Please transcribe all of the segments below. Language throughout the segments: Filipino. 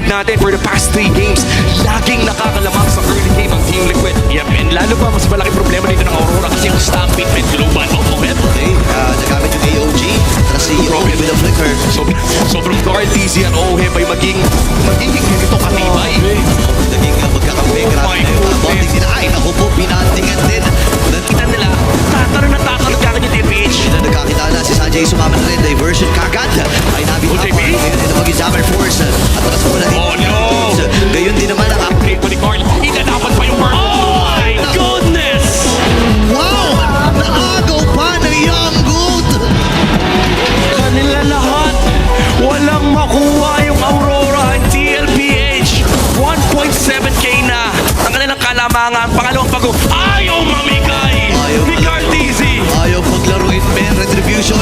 natin for the past 3 games. Laging nakakalamang sa early game ang Team Liquid. Yep, and lalo pa mas malaking problema dito ng Aurora kasi yung Stampede med global opponent. Okay, nagamit yung AOG. Tapos si OHIM with a flicker. Sobrang guard easy at OHIM ay magiging ganito katibay. Naging magkakampi. Grabe na yung bonding nila. Ay, naku po, pinantingan din. Kita nila, tatanong na tatanong ka kanya TPH. Nagkakita na si Sanjay sumama na rin. Diversion kagad. Ay, nabitapon. OJB? Ito maging Jammer Force. At wakas mo na din. Oh, no! Gayon din naman ang Okay, pa ni Carl. Inanapan pa yung Carl. Oh my goodness! wow! Naagaw pa ng Young Gold! Kanila lahat, walang makuha yung Aurora and TLPH. 1.7k na ang kanilang kalamangan. Pangalawang bago, ayaw mamigay Ayaw ni Carteezy. Ayaw paglaruin, men. Retribution.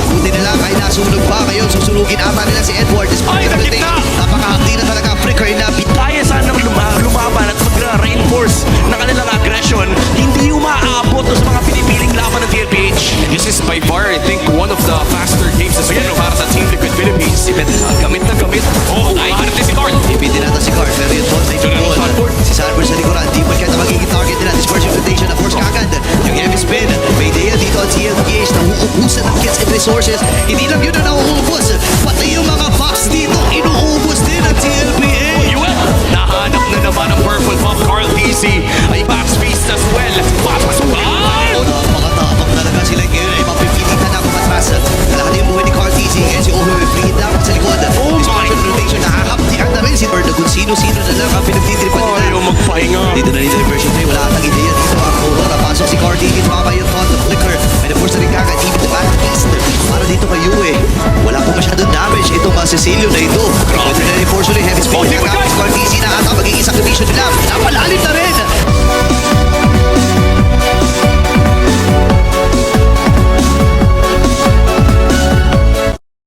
Buti nila kahit nasunog pa ngayon. Susunugin ata nila si Edward. Ay, nakit na! Napakahakdi na talaga ang flicker na Kaya sanang lumaban at mag-reinforce ng kanilang aggression. Hindi umaabot sa mga pinipiling laban ng TLPH. This is by far, I think, one of the faster games as well para sa Team Liquid Philippines. Gamit na gamit. Oh, ay, harap si Carl. Ipindi nata si Card. Pero yun po, may goal. Si Sanford sa likuran. Di man kaya magiging target nila. Disperse invitation na force kagad. Yung heavy spin. May idea dito ang TLPH na uubusan ng kits and resources. Hindi lang yun na nauubos. Pati yung mga Fox dito, inuubos din ang TLPH. Nahanap na naman ang purple buff. Carl DC ay backspace as well. Papasukan! O napakatapang talaga sila ngayon ay mapipilitan na kumatras. Kalahati yung buhay ni Carteezy and si Oho free down sa likod. Dispersion rotation, nakakaptian na rin si Bird na kung sino-sino na lang ang pinagtitripan nila. Ayaw magpahinga. Dito na rin yung version 3, wala atang ideya dito ang Aurora. Pasok si Carteezy, tumama yung Taunt of Flicker. May na-force na rin kagad, even the back east. Para dito kay Yue, wala po masyadong damage itong Cecilio na ito. Pwede na rin force ulit, heavy spin.